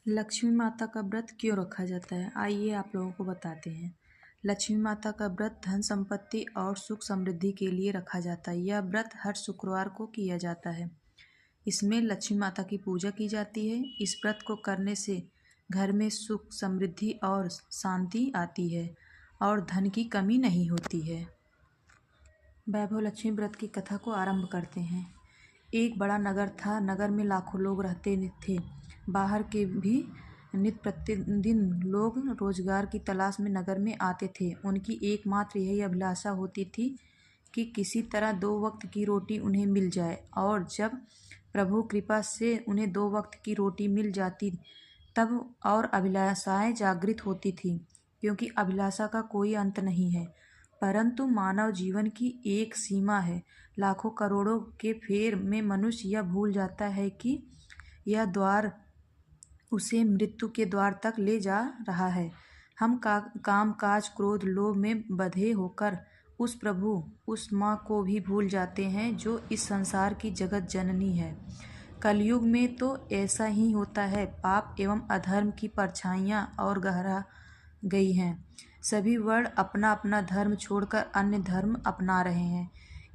लक्ष्मी माता का व्रत क्यों रखा जाता है, आइए आप लोगों को बताते हैं। लक्ष्मी माता का व्रत धन संपत्ति और सुख समृद्धि के लिए रखा जाता है। यह व्रत हर शुक्रवार को किया जाता है। इसमें लक्ष्मी माता की पूजा की जाती है। इस व्रत को करने से घर में सुख समृद्धि और शांति आती है और धन की कमी नहीं होती है। वैभव लक्ष्मी व्रत की कथा को आरंभ करते हैं। एक बड़ा नगर था। नगर में लाखों लोग रहते थे। बाहर के भी नित्य प्रतिदिन लोग रोजगार की तलाश में नगर में आते थे। उनकी एकमात्र यही अभिलाषा होती थी कि किसी तरह 2 वक्त की रोटी उन्हें मिल जाए। और जब प्रभु कृपा से उन्हें 2 वक्त की रोटी मिल जाती तब और अभिलाषाएं जागृत होती थी, क्योंकि अभिलाषा का कोई अंत नहीं है। परंतु मानव जीवन की एक सीमा है। लाखों करोड़ों के फेर में मनुष्य यह भूल जाता है कि यह द्वार उसे मृत्यु के द्वार तक ले जा रहा है। हम काम काज क्रोध लोभ में बंधे होकर उस प्रभु उस माँ को भी भूल जाते हैं जो इस संसार की जगत जननी है। कलयुग में तो ऐसा ही होता है। पाप एवं अधर्म की परछाइयाँ और गहरा गई हैं। सभी वर्ण अपना अपना धर्म छोड़कर अन्य धर्म अपना रहे हैं।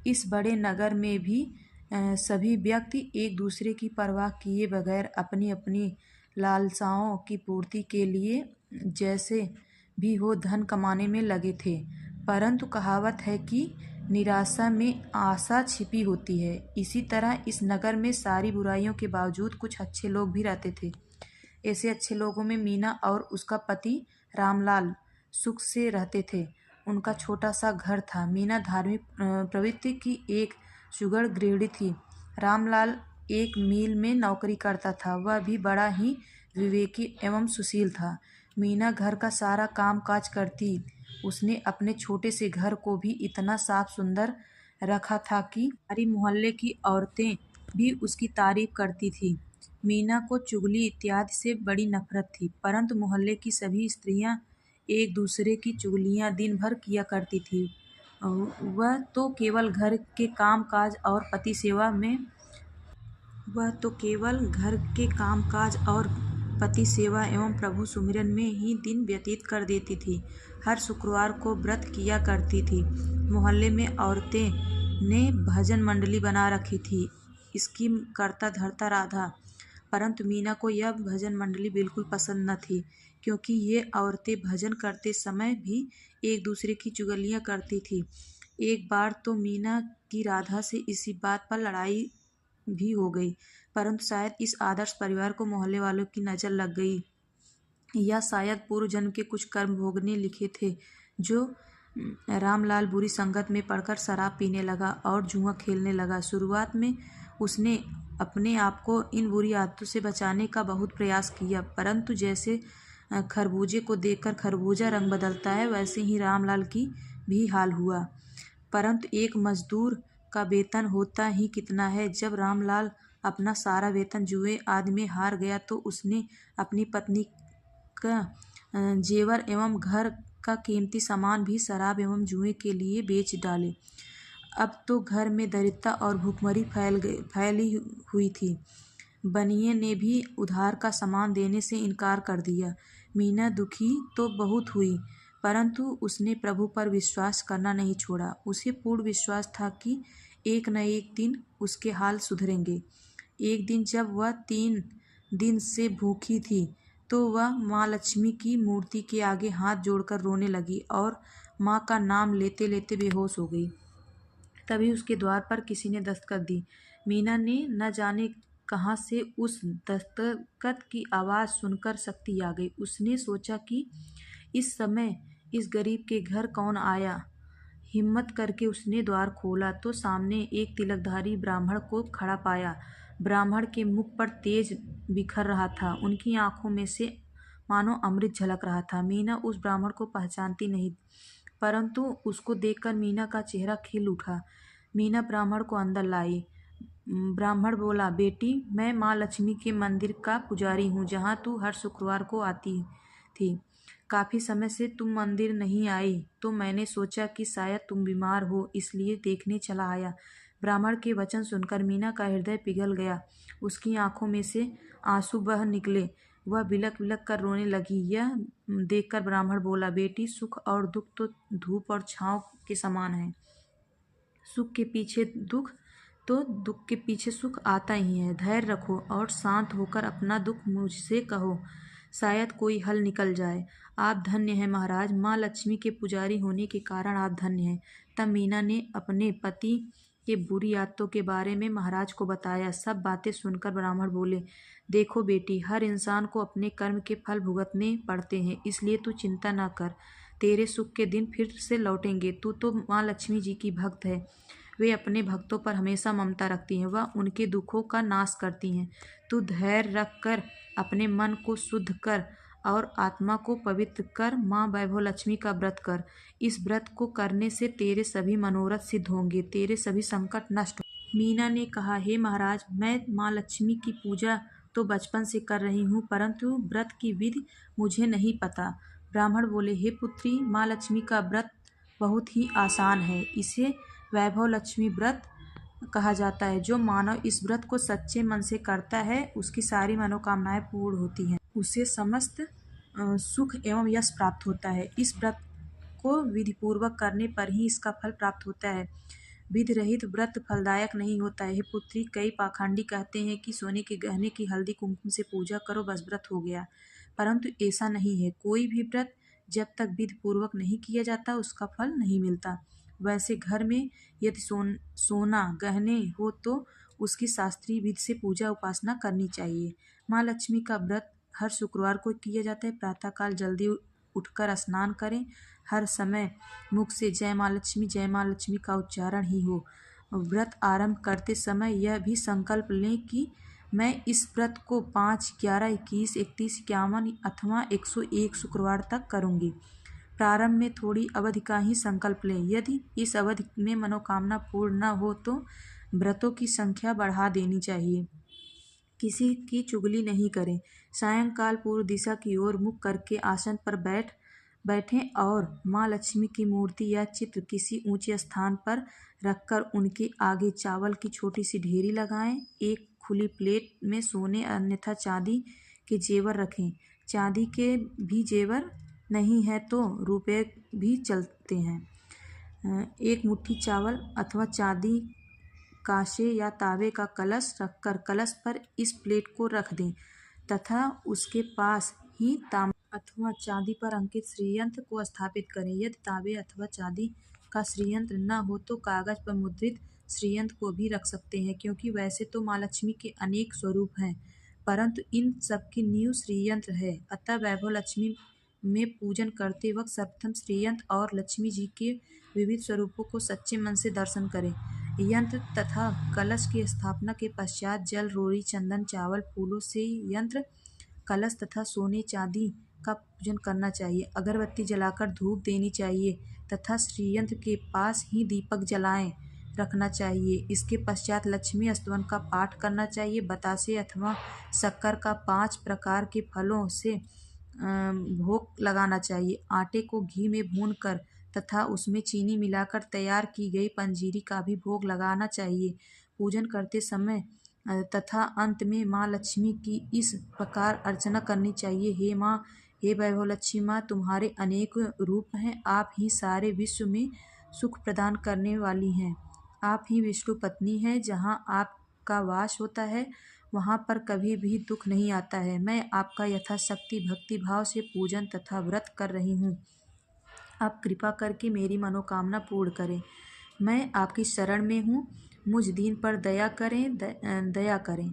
इस बड़े नगर में भी सभी व्यक्ति एक दूसरे की परवाह किए बगैर अपनी अपनी लालसाओं की पूर्ति के लिए जैसे भी हो धन कमाने में लगे थे। परंतु कहावत है कि निराशा में आशा छिपी होती है। इसी तरह इस नगर में सारी बुराइयों के बावजूद कुछ अच्छे लोग भी रहते थे। ऐसे अच्छे लोगों में मीना और उसका पति रामलाल सुख से रहते थे। उनका छोटा सा घर था। मीना धार्मिक प्रवृत्ति की एक सुगढ़ गृहिणी थी। रामलाल एक मिल में नौकरी करता था। वह भी बड़ा ही विवेकी एवं सुशील था। मीना घर का सारा काम काज करती। उसने अपने छोटे से घर को भी इतना साफ सुंदर रखा था कि सारी मोहल्ले की औरतें भी उसकी तारीफ करती थी। मीना को चुगली इत्यादि से बड़ी नफरत थी, परंतु मोहल्ले की सभी स्त्रियां एक दूसरे की चुगलियां दिन भर किया करती थी। वह तो केवल घर के काम काज और पति सेवा में एवं प्रभु सुमिरन में ही दिन व्यतीत कर देती थी। हर शुक्रवार को व्रत किया करती थी। मोहल्ले में औरतें ने भजन मंडली बना रखी थी। इसकी करता धरता राधा। परंतु मीना को यह भजन मंडली बिल्कुल पसंद न थी, क्योंकि ये औरतें भजन करते समय भी एक दूसरे की चुगलियां करती थी। एक बार तो मीना की राधा से इसी बात पर लड़ाई भी हो गई, परंतु शायद इस आदर्श परिवार को मोहल्ले वालों की नज़र लग गई, या शायद पूर्व जन्म के कुछ कर्म भोगने लिखे थे। जो रामलाल बुरी संगत में पड़कर शराब पीने लगा और जुआ खेलने लगा। शुरुआत में उसने अपने आप को इन बुरी आदतों से बचाने का बहुत प्रयास किया, परंतु जैसे खरबूजे को देखकर खरबूजा रंग बदलता है, वैसे ही रामलाल की भी हाल हुआ। परंतु एक मजदूर का वेतन होता ही कितना है। जब रामलाल अपना सारा वेतन जुए आदि में हार गया तो उसने अपनी पत्नी का जेवर एवं घर का कीमती सामान भी शराब एवं जुए के लिए बेच डाले। अब तो घर में दरिद्रता और भूखमरी फैली हुई थी। बनिए ने भी उधार का सामान देने से इनकार कर दिया। मीना दुखी तो बहुत हुई, परंतु उसने प्रभु पर विश्वास करना नहीं छोड़ा। उसे पूर्ण विश्वास था कि एक न एक दिन उसके हाल सुधरेंगे। एक दिन जब वह 3 दिन से भूखी थी तो वह माँ लक्ष्मी की मूर्ति के आगे हाथ जोड़कर रोने लगी और माँ का नाम लेते लेते बेहोश हो गई। तभी उसके द्वार पर किसी ने दस्तक दी। मीना ने न जाने कहाँ से उस दस्तक की आवाज़ सुनकर शक्ति आ गई। उसने सोचा कि इस समय इस गरीब के घर कौन आया। हिम्मत करके उसने द्वार खोला तो सामने एक तिलकधारी ब्राह्मण को खड़ा पाया। ब्राह्मण के मुख पर तेज बिखर रहा था। उनकी आंखों में से मानो अमृत झलक रहा था। मीना उस ब्राह्मण को पहचानती नहीं, परंतु उसको देखकर मीना का चेहरा खिल उठा। मीना ब्राह्मण को अंदर लाई। ब्राह्मण बोला, बेटी, मैं माँ लक्ष्मी के मंदिर का पुजारी हूँ, जहाँ तू हर शुक्रवार को आती थी। काफ़ी समय से तुम मंदिर नहीं आई तो मैंने सोचा कि शायद तुम बीमार हो, इसलिए देखने चला आया। ब्राह्मण के वचन सुनकर मीना का हृदय पिघल गया। उसकी आंखों में से आंसू बह निकले। वह बिलक बिलक कर रोने लगी। यह देखकर ब्राह्मण बोला, बेटी, सुख और दुख तो धूप और छांव के समान है। सुख के पीछे दुख तो दुख के पीछे सुख आता ही है। धैर्य रखो और शांत होकर अपना दुख मुझसे कहो, शायद कोई हल निकल जाए। आप धन्य हैं महाराज, माँ लक्ष्मी के पुजारी होने के कारण आप धन्य हैं। तब मीना ने अपने पति के बुरी आदतों के बारे में महाराज को बताया। सब बातें सुनकर ब्राह्मण बोले, देखो बेटी, हर इंसान को अपने कर्म के फल भुगतने पड़ते हैं, इसलिए तू चिंता ना कर। तेरे सुख के दिन फिर से लौटेंगे। तू तो माँ लक्ष्मी जी की भक्त है। वे अपने भक्तों पर हमेशा ममता रखती हैं, वह उनके दुखों का नाश करती हैं। तू धैर्य रख कर अपने मन को शुद्ध कर और आत्मा को पवित्र कर माँ वैभव लक्ष्मी का व्रत कर। इस व्रत को करने से तेरे सभी मनोरथ सिद्ध होंगे, तेरे सभी संकट नष्ट होंगे। मीना ने कहा, हे महाराज, मैं माँ लक्ष्मी की पूजा तो बचपन से कर रही हूँ, परंतु व्रत की विधि मुझे नहीं पता। ब्राह्मण बोले, हे पुत्री, माँ लक्ष्मी का व्रत बहुत ही आसान है। इसे वैभव लक्ष्मी व्रत कहा जाता है। जो मानव इस व्रत को सच्चे मन से करता है, उसकी सारी मनोकामनाएं पूर्ण होती हैं, उसे समस्त सुख एवं यश प्राप्त होता है। इस व्रत को विधिपूर्वक करने पर ही इसका फल प्राप्त होता है। विधि रहित व्रत फलदायक नहीं होता है। हे पुत्री, कई पाखंडी कहते हैं कि सोने के गहने की हल्दी कुमकुम से पूजा करो, बस व्रत हो गया, परंतु ऐसा नहीं है। कोई भी व्रत जब तक विधि पूर्वक नहीं किया जाता, उसका फल नहीं मिलता। वैसे घर में यदि सोना गहने हो तो उसकी शास्त्रीय विधि से पूजा उपासना करनी चाहिए। माँ लक्ष्मी का व्रत हर शुक्रवार को किया जाता है। प्रातःकाल जल्दी उठकर स्नान करें। हर समय मुख से जय माँ लक्ष्मी का उच्चारण ही हो। व्रत आरंभ करते समय यह भी संकल्प लें कि मैं इस व्रत को 5, 11, 21, 31, 51 अथवा 101 शुक्रवार तक करूँगी। प्रारंभ में थोड़ी अवधि का ही संकल्प लें। यदि इस अवधि में मनोकामना पूर्ण न हो तो व्रतों की संख्या बढ़ा देनी चाहिए। किसी की चुगली नहीं करें। सायंकाल पूर्व दिशा की ओर मुख करके आसन पर बैठें और माँ लक्ष्मी की मूर्ति या चित्र किसी ऊंचे स्थान पर रखकर उनके आगे चावल की छोटी सी ढेरी लगाएं। एक खुली प्लेट में सोने अन्यथा चांदी के जेवर रखें। चांदी के भी जेवर नहीं है तो रुपए भी चलते हैं। एक मुट्ठी चावल अथवा चांदी कांसे या तांबे का कलश रखकर कलश पर इस प्लेट को रख दें तथा उसके पास ही तांबे अथवा चांदी पर अंकित श्रीयंत्र को स्थापित करें। यदि तांबे अथवा चांदी का श्रीयंत्र न हो तो कागज पर मुद्रित श्रीयंत्र को भी रख सकते हैं, क्योंकि वैसे तो माँ लक्ष्मी के अनेक स्वरूप हैं, परंतु इन सबकी नींव श्रीयंत्र है। अतः वैभव लक्ष्मी में पूजन करते वक्त सर्वप्रथम श्रीयंत्र और लक्ष्मी जी के विविध स्वरूपों को सच्चे मन से दर्शन करें। यंत्र तथा कलश की स्थापना के पश्चात जल, रोड़ी, चंदन, चावल, फूलों से यंत्र, कलश तथा सोने चांदी का पूजन करना चाहिए। अगरबत्ती जलाकर धूप देनी चाहिए तथा श्रीयंत्र के पास ही दीपक जलाएं रखना चाहिए। इसके पश्चात लक्ष्मी स्तवन का पाठ करना चाहिए। बतासे अथवा शक्कर का 5 प्रकार के फलों से भोग लगाना चाहिए। आटे को घी में भूनकर तथा उसमें चीनी मिलाकर तैयार की गई पंजीरी का भी भोग लगाना चाहिए। पूजन करते समय तथा अंत में माँ लक्ष्मी की इस प्रकार अर्चना करनी चाहिए, हे माँ, हे वैभव लक्ष्मी माँ, तुम्हारे अनेक रूप हैं। आप ही सारे विश्व में सुख प्रदान करने वाली हैं। आप ही विष्णु पत्नी हैं। जहाँ आपका वास होता है वहाँ पर कभी भी दुख नहीं आता है। मैं आपका यथाशक्ति भक्ति भाव से पूजन तथा व्रत कर रही हूँ। आप कृपा करके मेरी मनोकामना पूर्ण करें। मैं आपकी शरण में हूँ, मुझ दीन पर दया करें, दया करें।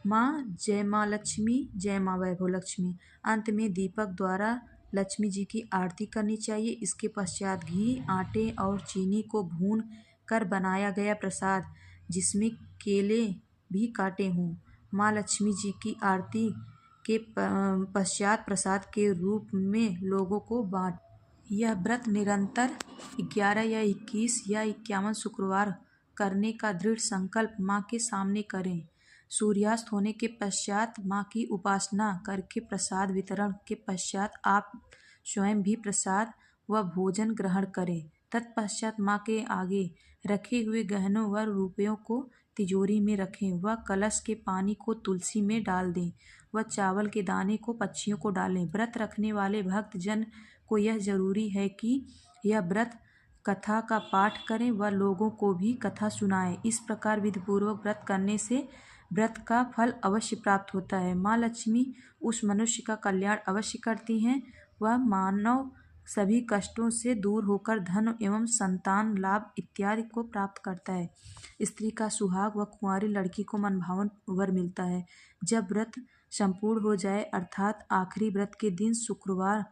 माँ, जय माँ लक्ष्मी, जय माँ वैभव लक्ष्मी। अंत में दीपक द्वारा लक्ष्मी जी की आरती करनी चाहिए। इसके पश्चात घी, आटे और चीनी को भून कर बनाया गया प्रसाद, जिसमें केले भी काटे हों, माँ लक्ष्मी जी की आरती के पश्चात प्रसाद के रूप में लोगों को बांट। यह व्रत निरंतर 11 या 21 या 51 शुक्रवार करने का दृढ़ संकल्प माँ के सामने करें। सूर्यास्त होने के पश्चात माँ की उपासना करके प्रसाद वितरण के पश्चात आप स्वयं भी प्रसाद व भोजन ग्रहण करें। तत्पश्चात माँ के आगे रखे हुए गहनों व रुपयों को तिजोरी में रखें व कलश के पानी को तुलसी में डाल दें। वह चावल के दाने को पक्षियों को डालें। व्रत रखने वाले भक्त जन को यह जरूरी है कि यह व्रत कथा का पाठ करें व लोगों को भी कथा सुनाएं। इस प्रकार विधिपूर्वक व्रत करने से व्रत का फल अवश्य प्राप्त होता है। माँ लक्ष्मी उस मनुष्य का कल्याण अवश्य करती हैं। वह मानव सभी कष्टों से दूर होकर धन एवं संतान लाभ इत्यादि को प्राप्त करता है। स्त्री का सुहाग व कुंवारी लड़की को मनभावन वर मिलता है। जब व्रत संपूर्ण हो जाए अर्थात आखिरी व्रत के दिन शुक्रवार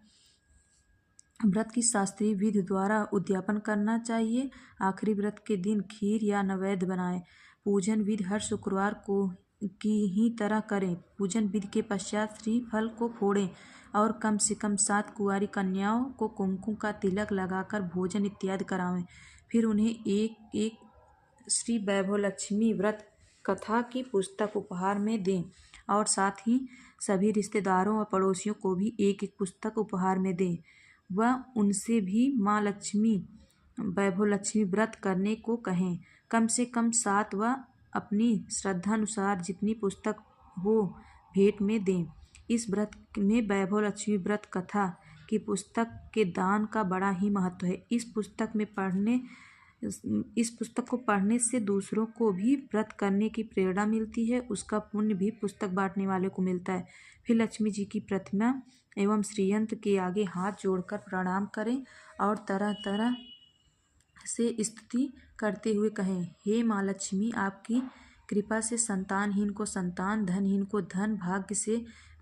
व्रत की शास्त्रीय विधि द्वारा उद्यापन करना चाहिए। आखिरी व्रत के दिन खीर या नैवेद्य बनाएं। पूजन विधि हर शुक्रवार को की ही तरह करें। पूजन विधि के पश्चात श्रीफल को फोड़ें और कम से कम 7 कुंवारी कन्याओं को कुमकुम का तिलक लगाकर भोजन इत्यादि करावें। फिर उन्हें एक एक श्री वैभव लक्ष्मी व्रत कथा की पुस्तक उपहार में दें और साथ ही सभी रिश्तेदारों और पड़ोसियों को भी एक एक पुस्तक उपहार में दें। वह उनसे भी माँ लक्ष्मी वैभव लक्ष्मी व्रत करने को कहें। कम से कम 7 व अपनी श्रद्धानुसार जितनी पुस्तक हो भेंट में दें। इस व्रत में वैभव लक्ष्मी व्रत कथा की पुस्तक के दान का बड़ा ही महत्व है। इस पुस्तक को पढ़ने से दूसरों को भी व्रत करने की प्रेरणा मिलती है। उसका पुण्य भी पुस्तक बांटने वाले को मिलता है। फिर लक्ष्मी जी की प्रतिमा एवं श्रीयंत्र के आगे हाथ जोड़कर प्रणाम करें और तरह तरह से स्तुति करते हुए कहें, हे माँ लक्ष्मी, आपकी कृपा से संतानहीन को संतान, धनहीन को धन, भाग्य से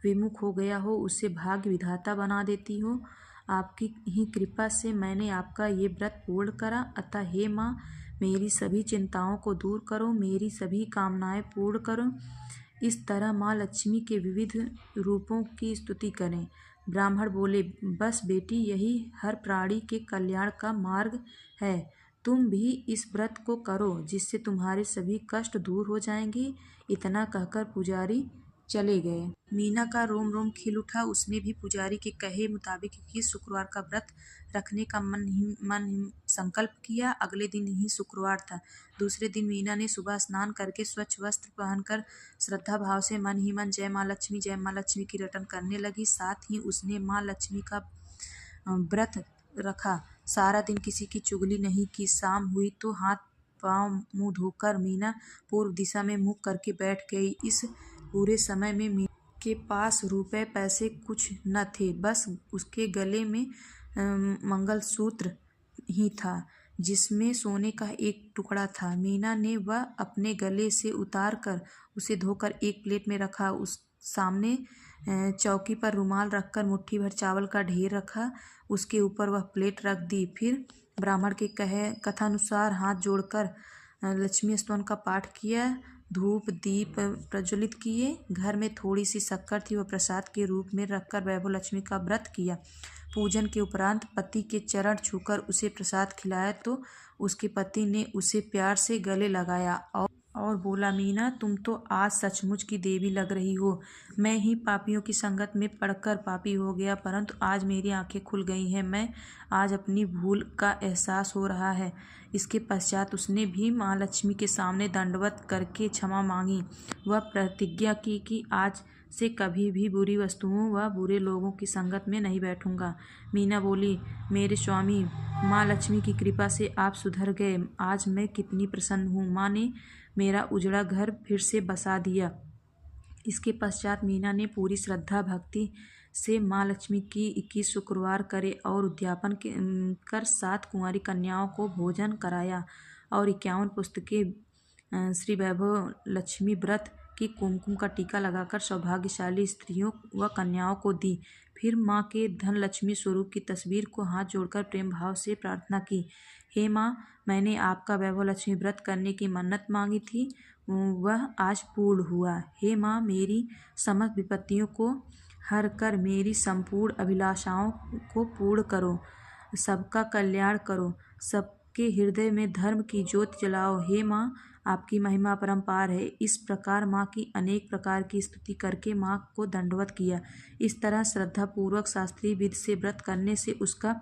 विमुख हो गया हो उसे भाग्य विधाता बना देती हो। आपकी ही कृपा से मैंने आपका ये व्रत पूर्ण करा। अतः हे माँ, मेरी सभी चिंताओं को दूर करो, मेरी सभी कामनाएं पूर्ण करो। इस तरह माँ लक्ष्मी के विविध रूपों की स्तुति करें। ब्राह्मण बोले, बस बेटी, यही हर प्राणी के कल्याण का मार्ग है। तुम भी इस व्रत को करो जिससे तुम्हारे सभी कष्ट दूर हो जाएंगे। इतना कहकर पुजारी चले गए। मीना का रोम रोम खिल उठा। उसने भी पुजारी के कहे मुताबिक 21 शुक्रवार का व्रत रखने का मन संकल्प किया। अगले दिन ही शुक्रवार था। दूसरे दिन मीना ने सुबह स्नान करके स्वच्छ वस्त्र पहनकर श्रद्धा भाव से मन ही मन जय माँ लक्ष्मी की रटन करने लगी। साथ ही उसने माँ लक्ष्मी का व्रत रखा। सारा दिन किसी की चुगली नहीं की। शाम हुई तो हाथ पांव मुंह धोकर मीना पूर्व दिशा में मुख करके बैठ गई। इस पूरे समय में मीना के पास रुपए पैसे कुछ न थे। बस उसके गले में मंगलसूत्र ही था जिसमें सोने का एक टुकड़ा था। मीना ने वह अपने गले से उतार कर उसे धोकर एक प्लेट में रखा। उस सामने चौकी पर रुमाल रखकर मुट्ठी भर चावल का ढेर रखा। उसके ऊपर वह प्लेट रख दी। फिर ब्राह्मण के कथानुसार हाथ जोड़कर लक्ष्मी स्तवन का पाठ किया। धूप दीप प्रज्वलित किए। घर में थोड़ी सी शक्कर थी, वह प्रसाद के रूप में रखकर वैभव लक्ष्मी का व्रत किया। पूजन के उपरांत पति के चरण छूकर उसे प्रसाद खिलाया तो उसके पति ने उसे प्यार से गले लगाया और बोला, मीना, तुम तो आज सचमुच की देवी लग रही हो। मैं ही पापियों की संगत में पड़कर पापी हो गया, परंतु आज मेरी आंखें खुल गई हैं। मैं आज अपनी भूल का एहसास हो रहा है। इसके पश्चात उसने भी माँ लक्ष्मी के सामने दंडवत करके क्षमा मांगी। वह प्रतिज्ञा की कि आज से कभी भी बुरी वस्तुओं व बुरे लोगों की संगत में नहीं बैठूंगा। मीना बोली, मेरे स्वामी, माँ लक्ष्मी की कृपा से आप सुधर गए। आज मैं कितनी प्रसन्न हूँ। माँ ने मेरा उजड़ा घर फिर से बसा दिया। इसके पश्चात मीना ने पूरी श्रद्धा भक्ति से माँ लक्ष्मी की 21 शुक्रवार करे और उद्यापन कर 7 कुंवारी कन्याओं को भोजन कराया और 51 पुस्तकें श्री वैभव लक्ष्मी व्रत की कुमकुम का टीका लगाकर सौभाग्यशाली स्त्रियों व कन्याओं को दी। फिर माँ के धन लक्ष्मी स्वरूप की तस्वीर को हाथ जोड़कर प्रेम भाव से प्रार्थना की, हे माँ, मैंने आपका वैभव लक्ष्मी व्रत करने की मन्नत मांगी थी, वह आज पूर्ण हुआ। हे माँ, मेरी समस्त विपत्तियों को हर कर मेरी संपूर्ण अभिलाषाओं को पूर्ण करो, सबका कल्याण करो, सबके हृदय में धर्म की ज्योति जलाओ। हे माँ, आपकी महिमा अपरंपार है। इस प्रकार माँ की अनेक प्रकार की स्तुति करके माँ को दंडवत किया। इस तरह श्रद्धापूर्वक शास्त्रीय विधि से व्रत करने से उसका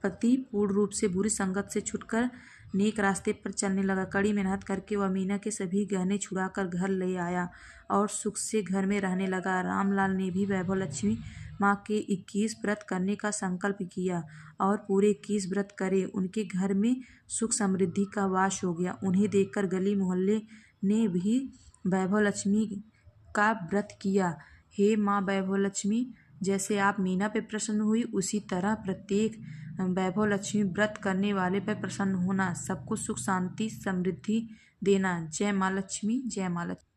पति पूर्ण रूप से बुरी संगत से छुटकर नेक रास्ते पर चलने लगा। कड़ी मेहनत करके वह मीना के सभी गहने छुड़ाकर घर ले आया और सुख से घर में रहने लगा। रामलाल ने भी वैभव लक्ष्मी माँ के 21 व्रत करने का संकल्प किया और पूरे 21 व्रत करे। उनके घर में सुख समृद्धि का वास हो गया। उन्हें देखकर गली मोहल्ले ने भी वैभव लक्ष्मी का व्रत किया। हे माँ वैभव लक्ष्मी, जैसे आप मीना पे प्रसन्न हुई, उसी तरह प्रत्येक वैभव लक्ष्मी व्रत करने वाले पर प्रसन्न होना, सबको सुख शांति समृद्धि देना। जय माँ लक्ष्मी, जय माँ लक्ष्मी।